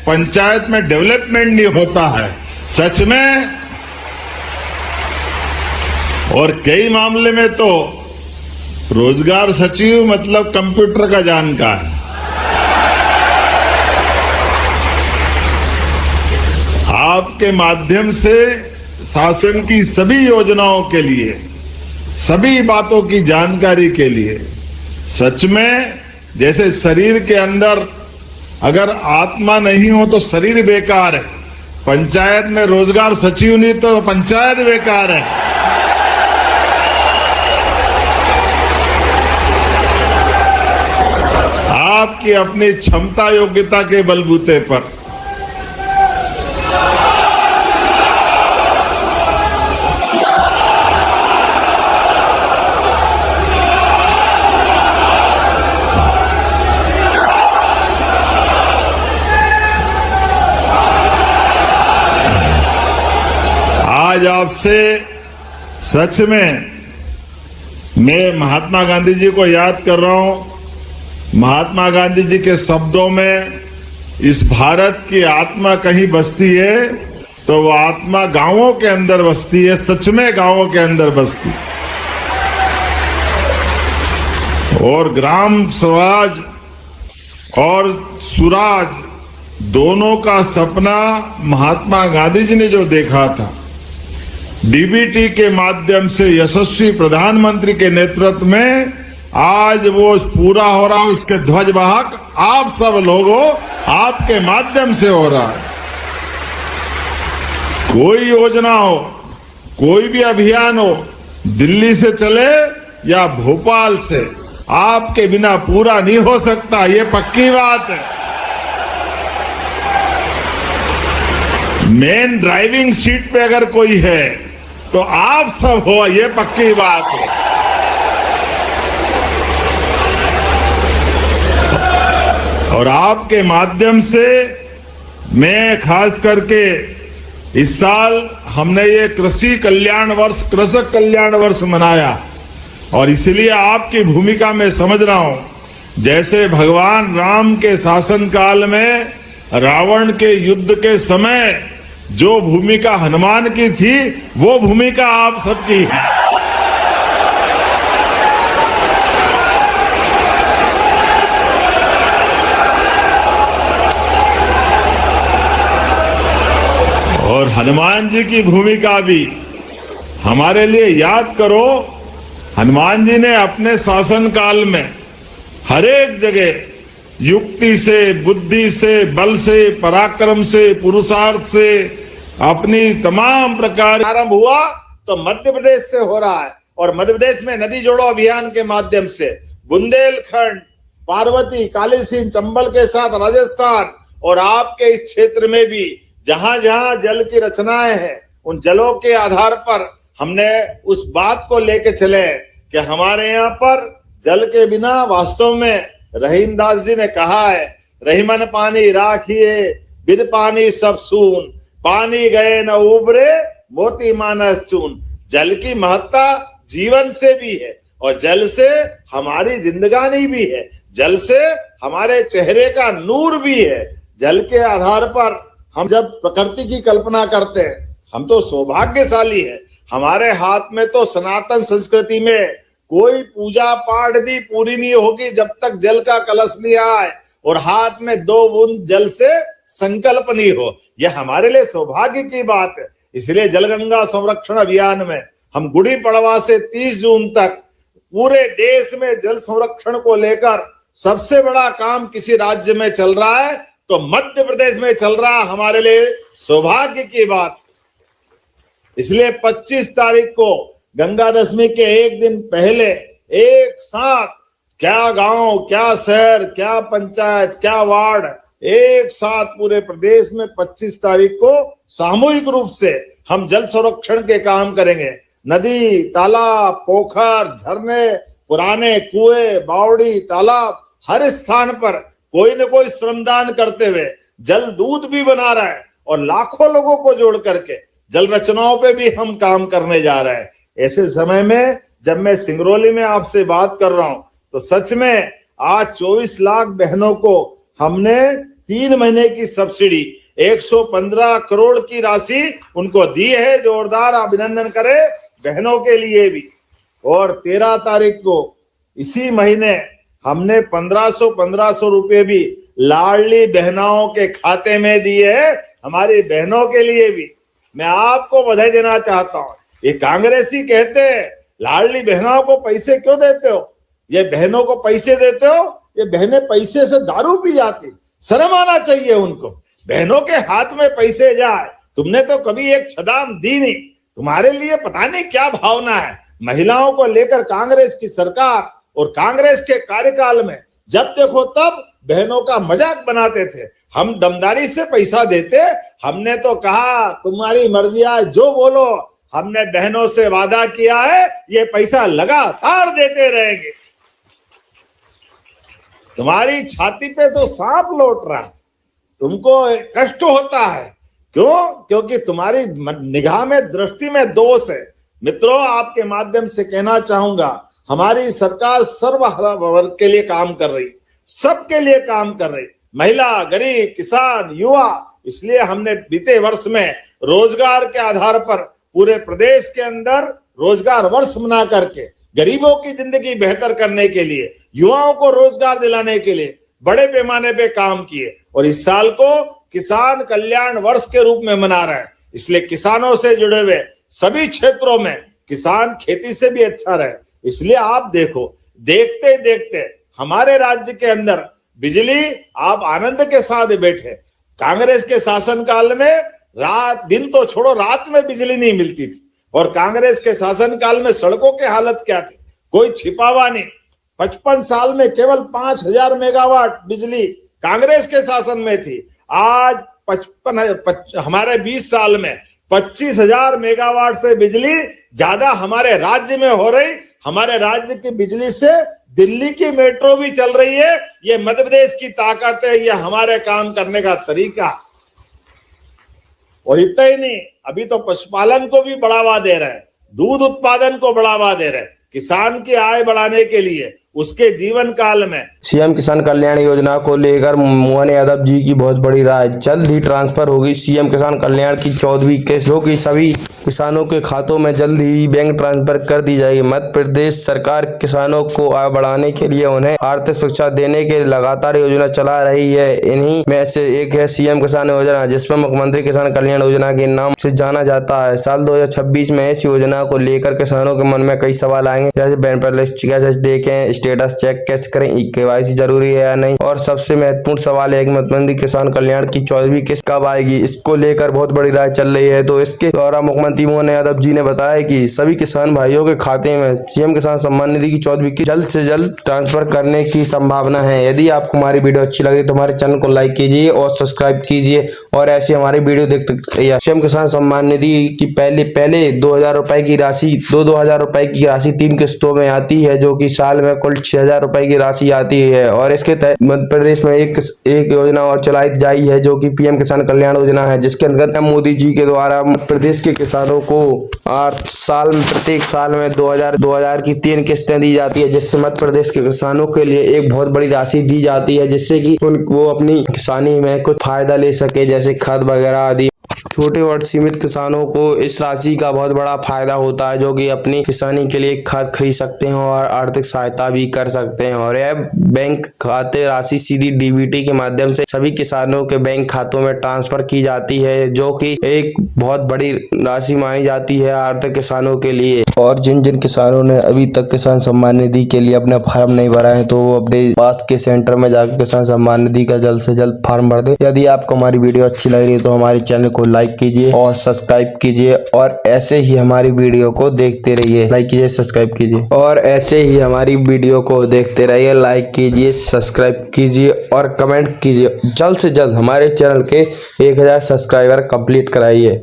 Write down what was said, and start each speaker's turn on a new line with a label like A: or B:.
A: पंचायत में डेवलपमेंट नहीं होता है सच में। और कई मामले में तो रोजगार सचिव मतलब कंप्यूटर का जानकार। आपके माध्यम से शासन की सभी योजनाओं के लिए, सभी बातों की जानकारी के लिए सच में जैसे शरीर के अंदर अगर आत्मा नहीं हो तो शरीर बेकार है, पंचायत में रोजगार सचिव नहीं तो पंचायत बेकार है। आपकी अपनी क्षमता योग्यता के बलबूते पर आज आपसे सच में मैं महात्मा गांधी जी को याद कर रहा हूं। महात्मा गांधी जी के शब्दों में इस भारत की आत्मा कहीं बसती है तो वो आत्मा गांवों के अंदर बसती है, सच में गांवों के अंदर बसती है। और ग्राम स्वराज और सुराज दोनों का सपना महात्मा गांधी जी ने जो देखा था, डीबीटी के माध्यम से यशस्वी प्रधानमंत्री के नेतृत्व में आज वो पूरा हो रहा है। उसके ध्वजवाहक आप सब लोगों, आपके माध्यम से हो रहा है। कोई योजना हो, कोई भी अभियान हो, दिल्ली से चले या भोपाल से, आपके बिना पूरा नहीं हो सकता, ये पक्की बात है। मेन ड्राइविंग सीट पे अगर कोई है तो आप सब हो, ये पक्की बात है। और आपके माध्यम से मैं खास करके इस साल हमने ये कृषि कल्याण वर्ष, कृषक कल्याण वर्ष मनाया और इसलिए आपकी भूमिका में समझ रहा हूं। जैसे भगवान राम के शासन काल में रावण के युद्ध के समय जो भूमिका हनुमान की थी, वो भूमिका आप सबकी है। और हनुमान जी की भूमिका भी हमारे लिए याद करो। हनुमान जी ने अपने शासन काल में हर एक जगह युक्ति से, बुद्धि से, बल से, पराक्रम से, पुरुषार्थ से अपनी तमाम प्रकार आरंभ हुआ तो मध्य प्रदेश से हो रहा है। और मध्य प्रदेश में नदी जोड़ो अभियान के माध्यम से बुंदेलखंड, पार्वती, काली सिंध, चंबल के साथ राजस्थान और आपके इस क्षेत्र में भी जहां जहां जल की रचनाएं हैं, उन जलों के आधार पर हमने उस बात को लेके चले कि हमारे यहाँ पर जल के बिना वास्तव में रहीम दास जी ने कहा है, रहीमन पानी राखिए बिन पानी सब सून, पानी गए न उबरे मोती मानस चून। जल की महत्ता जीवन से भी है और जल से हमारी जिंदगानी भी है, जल से हमारे चेहरे का नूर भी है। जल के आधार पर हम जब प्रकृति की कल्पना करते हैं, हम तो सौभाग्यशाली है। हमारे हाथ में तो सनातन संस्कृति में कोई पूजा पाठ भी पूरी नहीं होगी जब तक जल का कलश नहीं आए और हाथ में 2 बूंद जल से संकल्प नहीं हो। यह हमारे लिए सौभाग्य की बात है। इसलिए जलगंगा संरक्षण अभियान में हम गुड़ी पड़वा से 30 जून तक पूरे देश में जल संरक्षण को लेकर सबसे बड़ा काम किसी राज्य में चल रहा है तो मध्य प्रदेश में चल रहा है। हमारे लिए सौभाग्य की बात। इसलिए 25 तारीख को गंगा दशमी के एक दिन पहले एक साथ क्या गांव, क्या शहर, क्या पंचायत, क्या वार्ड, एक साथ पूरे प्रदेश में 25 तारीख को सामूहिक रूप से हम जल संरक्षण के काम करेंगे। नदी, तालाब, पोखर, झरने, पुराने कुएं, बावड़ी, तालाब, हर स्थान पर कोई न कोई श्रमदान करते हुए जल दूत भी बना रहा है और लाखों लोगों को जोड़ करके जल रचनाओं पे भी हम काम करने जा रहे हैं। ऐसे समय में जब मैं सिंगरौली में आपसे बात कर रहा हूं तो सच में आज 24 लाख बहनों को हमने 3 महीने की सब्सिडी 115 करोड़ की राशि उनको दी है। जोरदार अभिनंदन करें बहनों के लिए भी। और 13 तारीख को इसी महीने हमने 1500 रुपए भी लाडली बहनाओं के खाते में दिए है, हमारी बहनों के लिए भी। मैं आपको बधाई देना चाहता हूं। ये कांग्रेसी कहते हैं लाडली बहनों को पैसे क्यों देते हो, ये बहनों को पैसे देते हो, ये बहनें पैसे से दारू पी जाती। शर्म आना चाहिए उनको। बहनों के हाथ में पैसे जाए, तुमने तो कभी एक छदाम दी नहीं। तुम्हारे लिए पता नहीं क्या भावना है। महिलाओं को लेकर कांग्रेस की सरकार और कांग्रेस के कार्यकाल में जब देखो तब बहनों का मजाक बनाते थे। हम दमदारी से पैसा देते, हमने तो कहा तुम्हारी मर्जी है जो बोलो, हमने बहनों से वादा किया है ये पैसा लगातार देते रहेंगे। तुम्हारी छाती पे तो सांप लौट रहा है, तुमको कष्ट होता है। क्यों? क्योंकि तुम्हारी निगाह में दृष्टि में दोष है। मित्रों, आपके माध्यम से कहना चाहूंगा हमारी सरकार सर्व वर्ग के लिए काम कर रही, सबके लिए काम कर रही, महिला, गरीब, किसान, युवा। इसलिए हमने बीते वर्ष में रोजगार के आधार पर पूरे प्रदेश के अंदर रोजगार वर्ष मना करके गरीबों की जिंदगी बेहतर करने के लिए, युवाओं को रोजगार दिलाने के लिए बड़े पैमाने पे काम किए। और इस साल को किसान कल्याण वर्ष के रूप में मना रहे हैं। इसलिए किसानों से जुड़े हुए सभी क्षेत्रों में किसान खेती से भी अच्छा रहे। इसलिए आप देखो, देखते देखते हमारे राज्य के अंदर बिजली आप आनंद के साथ बैठे। कांग्रेस के शासनकाल में रात दिन तो छोड़ो, रात में बिजली नहीं मिलती थी। और कांग्रेस के शासनकाल में सड़कों की हालत क्या थी, कोई छिपावा नहीं। 55 साल में केवल 5000 मेगावाट बिजली कांग्रेस के शासन में थी। आज हमारे 20 साल में 25,000 मेगावाट से बिजली ज्यादा हमारे राज्य में हो रही। हमारे राज्य की बिजली से दिल्ली की मेट्रो भी चल रही है। ये मध्य प्रदेश की ताकत है, ये हमारे काम करने का तरीका। और इतना ही नहीं, अभी तो पशुपालन को भी बढ़ावा दे रहे हैं, दूध उत्पादन को बढ़ावा दे रहे हैं। किसान की आय बढ़ाने के लिए उसके जीवन काल में
B: सीएम किसान कल्याण योजना को लेकर मोहन यादव जी की बहुत बड़ी राय। जल्द ही ट्रांसफर होगी सीएम किसान कल्याण की 14वीं किस्त, जो कि सभी किसानों के खातों में जल्द ही बैंक ट्रांसफर कर दी जाएगी। मध्य प्रदेश सरकार किसानों को आय बढ़ाने के लिए उन्हें आर्थिक सुरक्षा देने के लिए लगातार योजना चला रही है। इन्हीं में से एक है सीएम किसान योजना, जिसमें मुख्यमंत्री किसान कल्याण योजना के नाम से जाना जाता है। साल 2026 में इस योजना को लेकर किसानों के मन में कई सवाल आएंगे, जैसे बैंक बैलेंस कैसे देखें, स्टेटस चेक कैसे करें, केवाईसी जरूरी है या नहीं, और सबसे महत्वपूर्ण सवाल है कि मुख्यमंत्री किसान कल्याण की 14वीं किस्त कब आएगी। इसको लेकर बहुत बड़ी राय चल रही है। तो इसके दौरान मुख्यमंत्री मोहन यादव जी ने बताया कि सभी किसान भाइयों के खाते में सीएम किसान सम्मान निधि की 14वीं किस्त जल्द से जल्द ट्रांसफर करने की संभावना है। यदि आपको हमारी वीडियो अच्छी लगी तो हमारे चैनल को लाइक कीजिए और सब्सक्राइब कीजिए, और ऐसे हमारी वीडियो देखते रहिए। सीएम किसान सम्मान निधि की पहले 2000 रुपए की राशि 2000 रुपए की राशि 3 किस्तों में आती है, जो कि साल में कुल 6000 रुपए की राशि आती है। और इसके तहत मध्य प्रदेश में एक योजना और चलाई जाई है, जो कि पीएम किसान कल्याण योजना है, जिसके अंतर्गत मोदी जी के द्वारा मध्य प्रदेश के किसानों को प्रत्येक साल में 2000 की 3 किस्तें दी जाती है, जिससे मध्य प्रदेश के किसानों के लिए एक बहुत बड़ी राशि दी जाती है, जिससे कि वो अपनी किसानी में कुछ फायदा ले सके, जैसे खाद वगैरह आदि। छोटे और सीमित किसानों को इस राशि का बहुत बड़ा फायदा होता है, जो कि अपनी किसानी के लिए खाद खरीद सकते हैं और आर्थिक सहायता भी कर सकते हैं। और यह बैंक खाते राशि सीधी डीबीटी के माध्यम से सभी किसानों के बैंक खातों में ट्रांसफर की जाती है, जो कि एक बहुत बड़ी राशि मानी जाती है आर्थिक किसानों के लिए। और जिन जिन किसानों ने अभी तक किसान सम्मान निधि के लिए अपना फॉर्म नहीं भरा है, तो वो अपने पास के सेंटर में जाकर किसान सम्मान निधि का जल्द से जल्द फॉर्म भर दे। यदि आपको हमारी वीडियो अच्छी लग रही है तो हमारे चैनल को लाइक कीजिए और सब्सक्राइब कीजिए, और ऐसे ही हमारी वीडियो को देखते रहिए। लाइक कीजिए, सब्सक्राइब कीजिए, और ऐसे ही हमारी वीडियो को देखते रहिए। लाइक कीजिए, सब्सक्राइब कीजिए और कमेंट कीजिए। जल्द से जल्द हमारे चैनल के 1000 सब्सक्राइबर कंप्लीट कराइए।